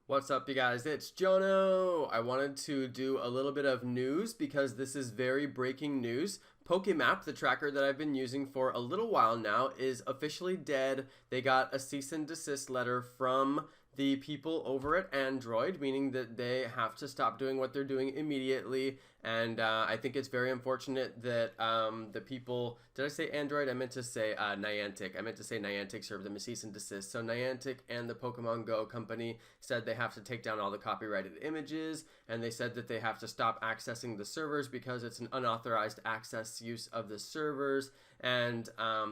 What's up, you guys? It's Jonno! I wanted to do a little bit of news because this is very breaking news. POKÉMAP, the tracker that I've been using for a little while now, is officially dead. They got a cease and desist letter from the people over at Android, meaning that they have to stop doing what they're doing immediately. And I think it's very unfortunate that the people, did I say Android? I meant to say Niantic. I meant to say Niantic served them a cease and desist. So Niantic and the Pokemon Go company said they have to take down all the copyrighted images, and they said that they have to stop accessing the servers because it's an unauthorized access use of the servers. And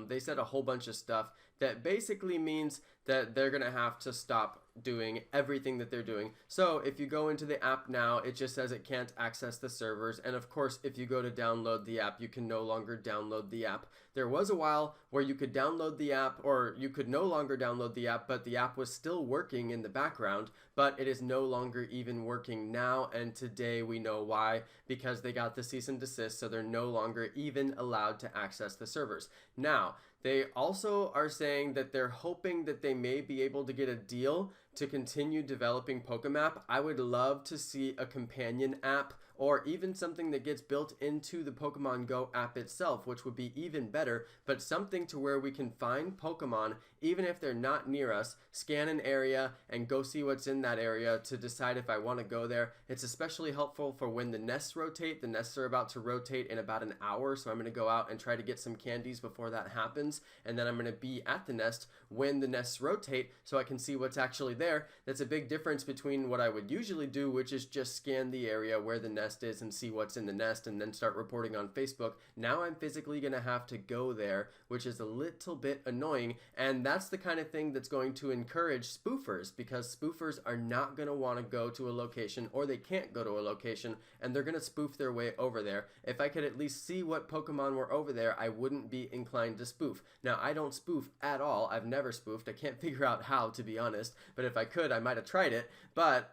they said a whole bunch of stuff that basically means that they're gonna have to stop doing everything that they're doing. So if you go into the app now, it just says it can't access the servers. And of course, if you go to download the app, you can no longer download the app. There was a while where you could download the app, or you could no longer download the app, but the app was still working in the background, but it is no longer even working now. And today we know why, because they got the cease and desist, so they're no longer even allowed to access the servers. Now, they also are saying that they're hoping that they may be able to get a deal to continue developing POKÉMAP. I would love to see a companion app or even something that gets built into the Pokemon Go app itself, which would be even better, but something to where we can find Pokemon even if they're not near us, scan an area and go see what's in that area to decide if I want to go there. It's especially helpful for when the nests rotate. The nests are about to rotate in about an hour, so I'm going to go out and try to get some candies before that happens, and then I'm going to be at the nest when the nests rotate so I can see what's actually there. That's a big difference between what I would usually do, which is just scan the area where the nest is and see what's in the nest and then start reporting on Facebook. Now I'm physically going to have to go there, which is a little bit annoying, and that's the kind of thing that's going to encourage spoofers, because spoofers are not going to want to go to a location, or they can't go to a location, and they're going to spoof their way over there. If I could at least see what Pokemon were over there, I wouldn't be inclined to spoof. Now, I don't spoof at all. I've never spoofed. I can't figure out how, to be honest, but if I could, I might have tried it. But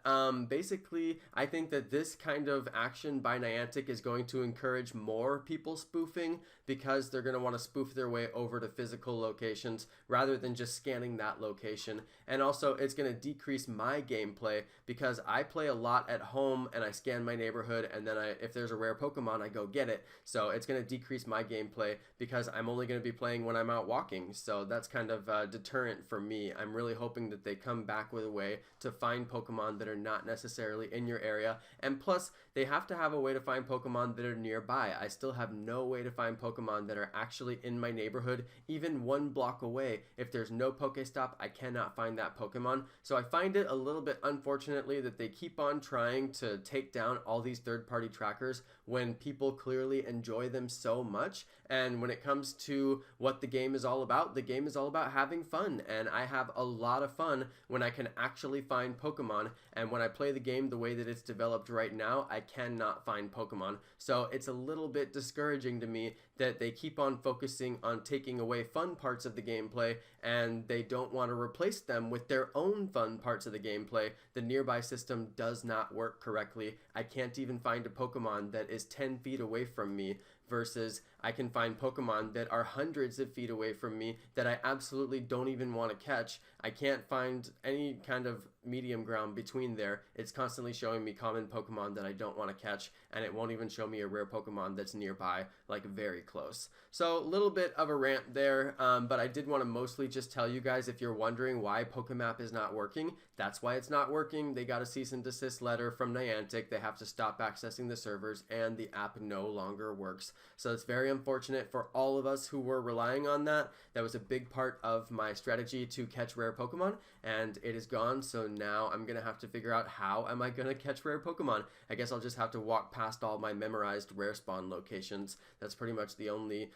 basically, I think that this kind of action by Niantic is going to encourage more people spoofing, because they're going to want to spoof their way over to physical locations rather than just scanning that location. And also, it's going to decrease my gameplay, because I play a lot at home and I scan my neighborhood, and then if there's a rare Pokemon, I go get it. So it's going to decrease my gameplay because I'm only going to be playing when I'm out walking. So that's kind of a deterrent for me. I'm really hoping that they come back with a way to find Pokemon that are not necessarily in your area. And plus, they have to have a way to find Pokemon that are nearby. I still have no way to find Pokemon that are actually in my neighborhood, even 1 block away. If there's no Pokestop, I cannot find that Pokemon. So I find it a little bit unfortunately that they keep on trying to take down all these third-party trackers when people clearly enjoy them so much. And when it comes to what the game is all about, the game is all about having fun, and I have a lot of fun when I can actually find Pokemon. And when I play the game the way that it's developed right now, I cannot find Pokemon. So it's a little bit discouraging to me that they keep on focusing on taking away fun parts of the gameplay, and they don't want to replace them with their own fun parts of the gameplay. The nearby system does not work correctly. I can't even find a Pokemon that is 10 feet away from me, versus I can find Pokemon that are hundreds of feet away from me that I absolutely don't even want to catch. I can't find any kind of medium ground between there. It's constantly showing me common Pokemon that I don't want to catch, and it won't even show me a rare Pokemon that's nearby, like very close. So a little bit of a rant there, but I did want to mostly just tell you guys, if you're wondering why POKÉMAP is not working, that's why it's not working. They got a cease and desist letter from Niantic. They have to stop accessing the servers, and the app no longer works. So it's very unfortunate for all of us who were relying on that. That was a big part of my strategy to catch rare Pokemon, and it is gone. So now I'm gonna have to figure out, how am I gonna catch rare Pokemon? I guess I'll just have to walk past all my memorized rare spawn locations. That's pretty much the only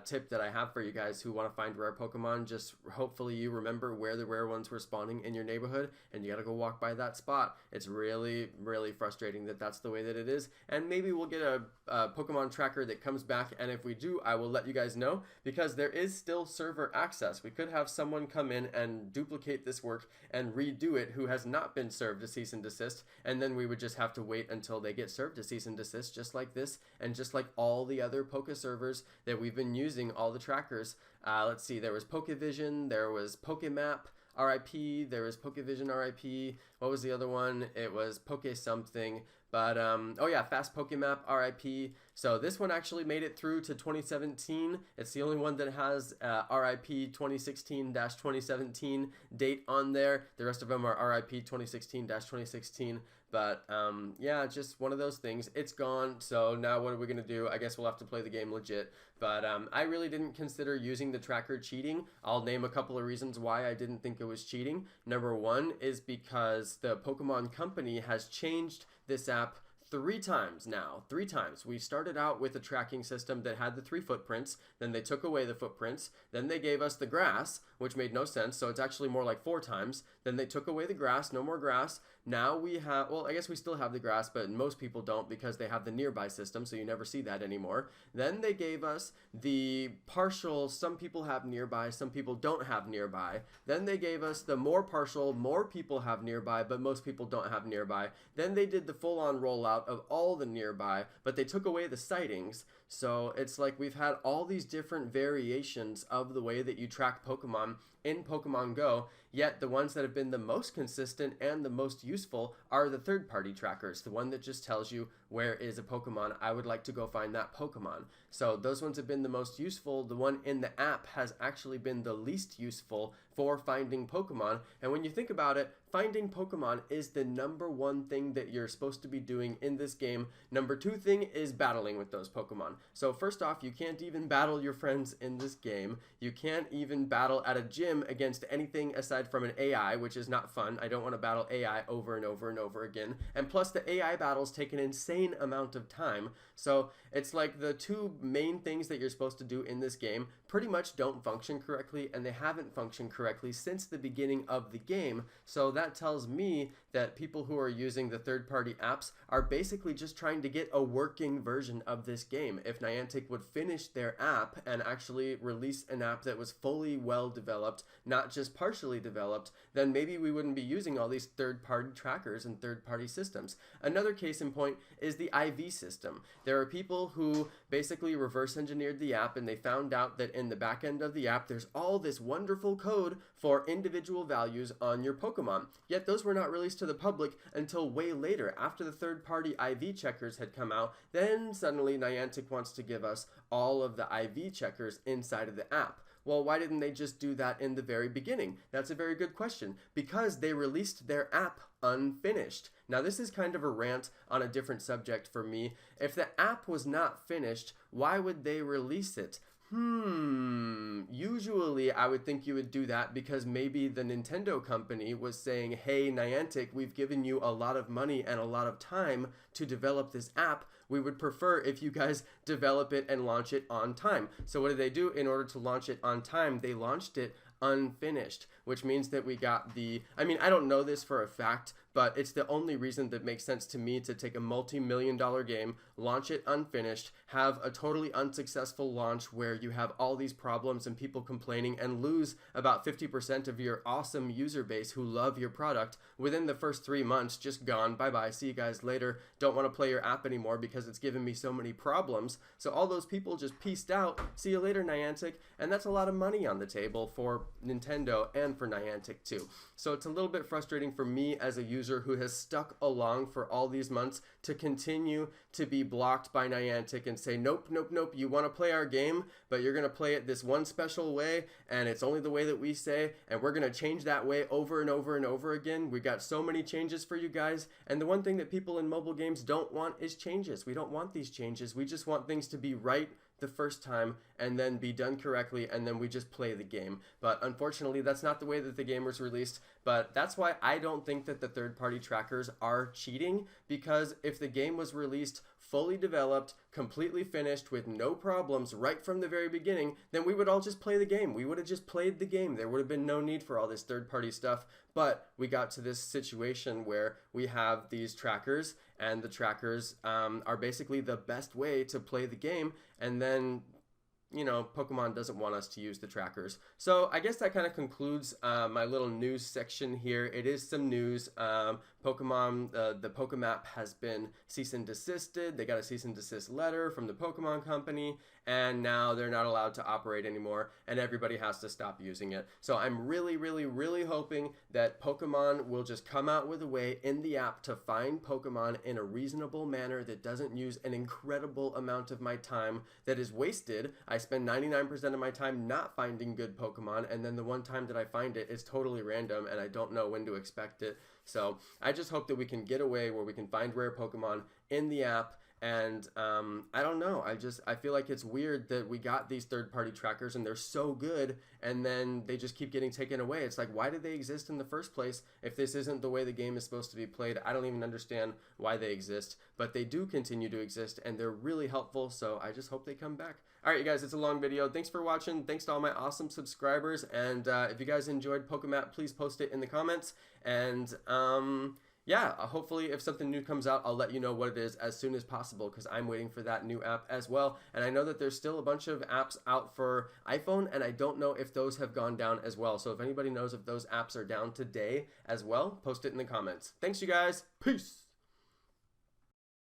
tip that I have for you guys who want to find rare Pokemon. Just hopefully you remember where the rare ones were spawning in your neighborhood, and you gotta go walk by that spot. It's really, really frustrating that that's the way that it is, and maybe we'll get a Pokemon tracker that comes back, and if we do, I will let you guys know, because there is still server access. We could have someone come in and duplicate this work and redo it who has not been served a cease and desist, and then we would just have to wait until they get served a cease and desist, just like this, and just like all the other Poke servers that we've been using, all the trackers. Let's see, there was Pokevision, there was POKÉMAP, RIP, there was Pokevision RIP, What was the other one? It was Poke something. But, oh yeah, Fast POKÉMAP, RIP. So this one actually made it through to 2017. It's the only one that has RIP 2016-2017 date on there. The rest of them are RIP 2016-2016. But yeah, just one of those things. It's gone, so now what are we going to do? I guess we'll have to play the game legit. But I really didn't consider using the tracker cheating. I'll name a couple of reasons why I didn't think it was cheating. Number one is because the Pokemon Company has changed this app 3 times now. 3 times. We started out with a tracking system that had the 3 footprints, then they took away the footprints, then they gave us the grass, which made no sense, so it's actually more like 4 times. Then they took away the grass, no more grass. Now we have, well, I guess we still have the grass, but most people don't because they have the nearby system, so you never see that anymore. Then they gave us the partial, some people have nearby, some people don't have nearby. Then they gave us the more partial, more people have nearby, but most people don't have nearby. Then they did the full-on rollout of all the nearby, but they took away the sightings. So it's like we've had all these different variations of the way that you track Pokemon in Pokemon Go, yet the ones that have been the most consistent and the most useful are the third-party trackers, the one that just tells you where is a Pokemon, I would like to go find that Pokemon. So those ones have been the most useful. The one in the app has actually been the least useful for finding Pokemon. And when you think about it, finding Pokemon is the #1 thing that you're supposed to be doing in this game. #2 thing is battling with those Pokemon. So first off, you can't even battle your friends in this game. You can't even battle at a gym against anything aside from an AI, which is not fun. I don't want to battle AI over and over and over again. And plus the AI battles take an insane amount of time. So it's like the 2 main things that you're supposed to do in this game pretty much don't function correctly, and they haven't functioned correctly since the beginning of the game. So that tells me that people who are using the third-party apps are basically just trying to get a working version of this game. If Niantic would finish their app and actually release an app that was fully well developed, not just partially developed, then maybe we wouldn't be using all these third-party trackers and third-party systems. Another case in point is the IV system. There are people who basically reverse engineered the app, and they found out that in the back end of the app there's all this wonderful code for individual values on your Pokemon. Yet those were not released to the public until way later, after the third-party IV checkers had come out. Then suddenly Niantic wants to give us all of the IV checkers inside of the app. Well, why didn't they just do that in the very beginning? That's a very good question. Because they released their app unfinished. Now, this is kind of a rant on a different subject for me. If the app was not finished, why would they release it? Usually I would think you would do that because maybe the Nintendo company was saying, hey, Niantic, we've given you a lot of money and a lot of time to develop this app. We would prefer if you guys develop it and launch it on time. So what did they do in order to launch it on time? They launched it unfinished, which means that we got the, I mean, I don't know this for a fact, but it's the only reason that makes sense to me to take a multi-million-dollar game, launch it unfinished, have a totally unsuccessful launch where you have all these problems and people complaining and lose about 50% of your awesome user base who love your product within the first 3 months, just gone, bye-bye, see you guys later, don't want to play your app anymore because it's given me so many problems. So all those people just peaced out, see you later, Niantic, and that's a lot of money on the table for Nintendo and for Niantic too. So it's a little bit frustrating for me as a user who has stuck along for all these months to continue to be blocked by Niantic and say, nope, nope, nope, you want to play our game, but you're going to play it this one special way, and it's only the way that we say, and we're going to change that way over and over and over again. We got so many changes for you guys, and the one thing that people in mobile games don't want is changes. We don't want these changes. We just want things to be right the first time and then be done correctly, and then we just play the game. But unfortunately, that's not the way that the game was released. But that's why I don't think that the third-party trackers are cheating, because if the game was released fully developed, completely finished, with no problems right from the very beginning, then we would all just play the game. We would have just played the game. There would have been no need for all this third-party stuff. But we got to this situation where we have these trackers, and the trackers are basically the best way to play the game, and then, you know, Pokemon doesn't want us to use the trackers. So I guess that kind of concludes my little news section here. It is some news. Pokemon, the POKÉMAP has been cease and desisted. They got a cease and desist letter from the Pokemon Company, and now they're not allowed to operate anymore, and everybody has to stop using it. So I'm really hoping that Pokemon will just come out with a way in the app to find Pokemon in a reasonable manner that doesn't use an incredible amount of my time that is wasted. I spend 99% of my time not finding good Pokemon, and then the one time that I find it, it's totally random and I don't know when to expect it. So I just hope that we can get away where we can find rare Pokemon in the app. And I don't know, I feel like it's weird that we got these third-party trackers and they're so good, and then they just keep getting taken away. It's like, why did they exist in the first place if this isn't the way the game is supposed to be played? I don't even understand why they exist, but they do continue to exist, and they're really helpful, so I just hope they come back. All right, you guys, it's a long video. Thanks for watching. Thanks to all my awesome subscribers, and if you guys enjoyed POKÉMAP, please post it in the comments, and yeah, hopefully if something new comes out, I'll let you know what it is as soon as possible, because I'm waiting for that new app as well. And I know that there's still a bunch of apps out for iPhone, and I don't know if those have gone down as well. So if anybody knows if those apps are down today as well, post it in the comments. Thanks, you guys. Peace.